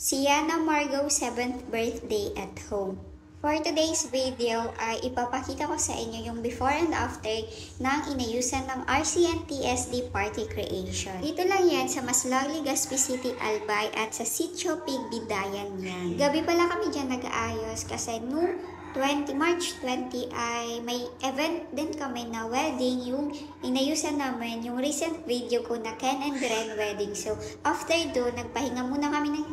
Sienna Margot 7th birthday at home. For today's video ay ipapakita ko sa inyo yung before and after ng inayusan ng RCNTSD party creation. Dito lang yan sa Maslog, Legazpi City, Albay at sa Sitio Pigbidayan yan. Gabi pala kami dyan nag-aayos kasi noong March 20 ay may event din kami na wedding, yung inayusan namin yung recent video ko na Ken and Ren wedding. So after doon, nagpahinga muna kami ng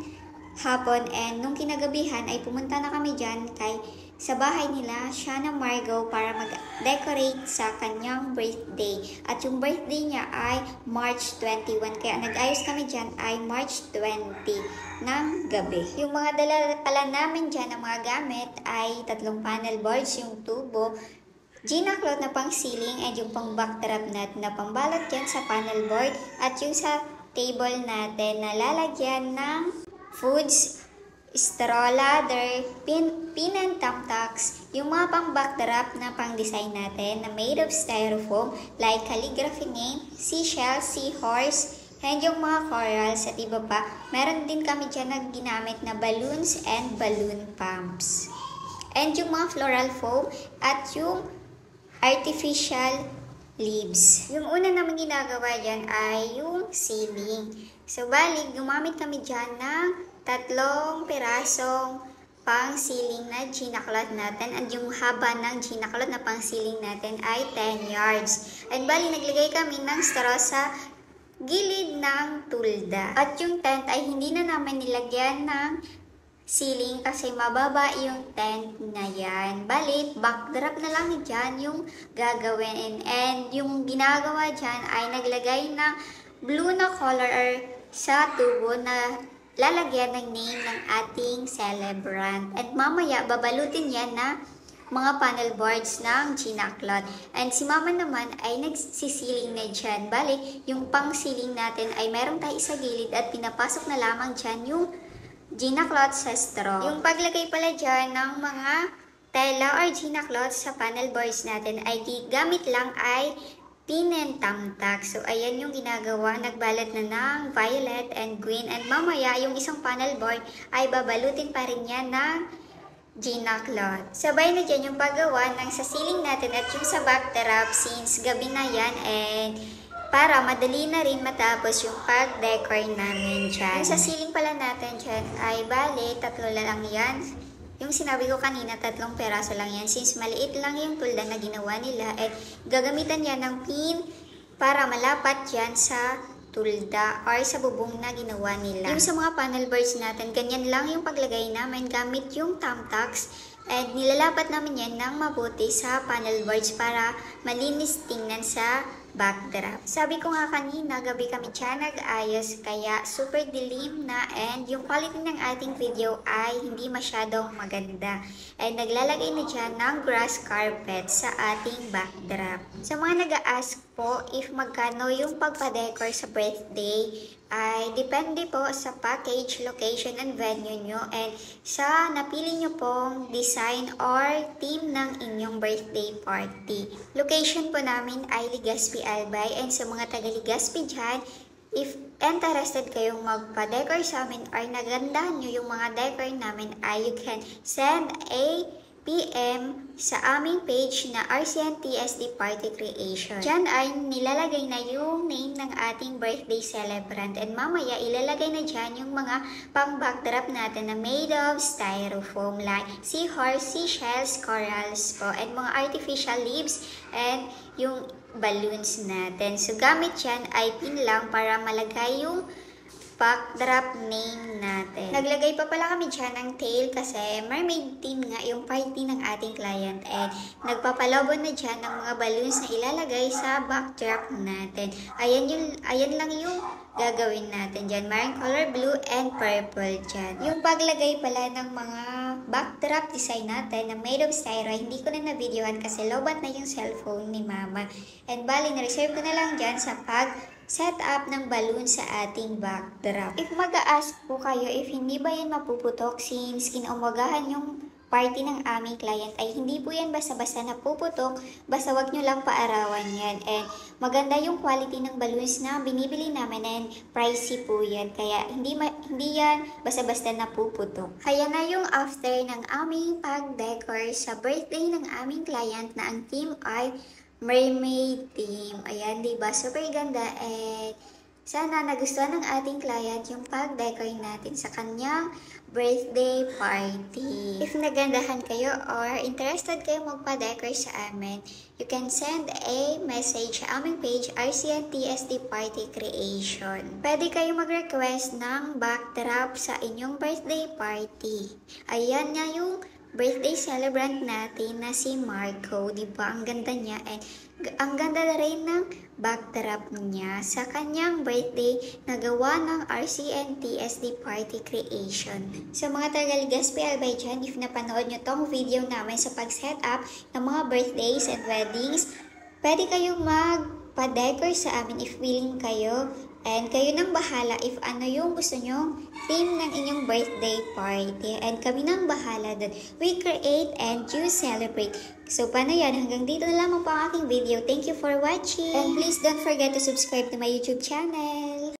hapon and nung kinagabihan ay pumunta na kami dyan sa bahay nila, Sienna Margot, para mag-decorate sa kanyang birthday. At yung birthday niya ay March 21, kaya nag-ayos kami dyan ay March 20 ng gabi. Yung mga dala pala namin dyan ng mga gamit ay 3 panel boards, yung tubo, Gina cloth na pang ceiling, and yung pang backdrop natin na pambalot dyan sa panel board, at yung sa table natin na lalagyan ng foods, straw ladder, pin and thumbtacks, yung mga pang backdrop na pang design natin na made of styrofoam like calligraphy name, seashell, seahorse, and yung mga corals at iba pa. Meron din kami dyan na ginamit na balloons and balloon pumps. And yung mga floral foam at yung artificial leaves. Yung una naman ginagawa dyan ay yung ceiling. So, bali, gumamit kami dyan ng 3 pirasong pang ceiling na Gina cloth natin, at yung haba ng Gina cloth na pang ceiling natin ay 10 yards. And bali, naglagay kami ng straw sa gilid ng tulda. At yung tent ay hindi na namin nilagyan ng ceiling kasi mababa yung tent na yan. Bali, backdrop na lang dyan yung gagawin. And yung ginagawa dyan ay naglagay ng blue na color sa tubo na lalagyan ng name ng ating celebrant. And mamaya, babalutin yan na mga panel boards ng Gina cloth. And si mama naman ay nagsisiling na dyan. Bali, yung pang ceiling natin ay meron tayo sa gilid at pinapasok na lamang dyan yung Gina cloth sa straw. Yung paglagay pala dyan ng mga tela or Gina cloth sa panel boards natin ay gamit lang ay pin and thumbtacks. So, ayan yung ginagawa. Nagbalat na ng violet and green. And mamaya, yung isang panel board ay babalutin pa rin yan ng Gina cloth. Sabay na dyan yung paggawa ng sa ceiling natin at yung sa backdrop since gabi na yan, and para madali na rin matapos yung pag-decor namin dyan. Yung sa ceiling pala natin dyan ay bale, 3 lang yan. Yung sinabi ko kanina, 3 peraso lang yan. Since maliit lang yung tulda na ginawa nila, at gagamitan yan ng pin para malapat yan sa tulda or sa bubong na ginawa nila. Yung sa mga panel boards natin, ganyan lang yung paglagay namin gamit yung thumbtacks. And nilalapat namin yan ng mabuti sa panel boards para malinis tingnan sa backdrop. Sabi ko nga kanina, gabi kami dyan nag-ayos kaya super dilim na, and yung quality ng ating video ay hindi masyadong maganda. And naglalagay na dyan ng grass carpet sa ating backdrop. Sa mga nag-a-ask po if magkano yung pagpa-decor sa birthday, ay depende po sa package, location, and venue nyo, and sa napili nyo pong design or theme ng inyong birthday party. Location po namin ay Legazpi, Albay, and sa mga taga-Legazpi dyan, if interested kayong magpa-decor sa amin or nagandahan nyo yung mga decor namin, ay you can send a PM sa aming page na RCNTSD Party Creation. Diyan ay nilalagay na yung name ng ating birthday celebrant, and mamaya ilalagay na dyan yung mga pang backdrop natin na made of styrofoam like seahorse, seashells, corals po, and mga artificial leaves, and yung balloons natin. So gamit yan ay pin lang para malagay yung backdrop name natin. Naglagay pa pala kami dyan ng tail kasi mermaid theme nga yung party ng ating client, and nagpapalobo na dyan ng mga balloons na ilalagay sa backdrop natin. Ayan lang yung gagawin natin dyan. Mayroong color blue and purple dyan. Yung paglagay pala ng mga backdrop design natin na made of styro, hindi ko na na-videohan kasi lobat na yung cellphone ni mama. And bali, na-reserve ko na lang dyan sa set up ng balloon sa ating backdrop. If mag-a-ask po kayo if hindi ba yan mapuputok since kinaumagahan yung party ng aming client ay hindi po yan basta-basta na puputok, basta wag nyo lang paarawan yan. And maganda yung quality ng balloons na binibili namin and pricey po yan. Kaya hindi yan basta-basta na puputok. Kaya na yung after ng aming pag-decor sa birthday ng aming client na ang theme ay mermaid theme. Ayan, diba? Super ganda and sana nagustuhan ng ating client yung pag-decor natin sa kanyang birthday party. If nagandahan kayo or interested kayo magpa-decor sa amin, you can send a message sa aming page, RCNTSD Party Creation. Pwede kayo mag-request ng backdrop sa inyong birthday party. Ayan nga yung birthday celebrant natin na si Marco, di ba? Ang ganda niya and ang ganda na rin ng backdrop niya sa kanyang birthday na gawa ng RCNTSD Party Creation. Sa mga tagaligas PLBay dyan, if napanood nyo tong video namin sa pag-set up ng mga birthdays and weddings, pwede kayong magpa-decor sa amin if willing kayo. And kayo nang bahala if ano yung gusto nyong theme ng inyong birthday party. And kami nang bahala doon. We create and you celebrate. So paano yan? Hanggang dito na lamang po ang aking video. Thank you for watching. And please don't forget to subscribe to my YouTube channel.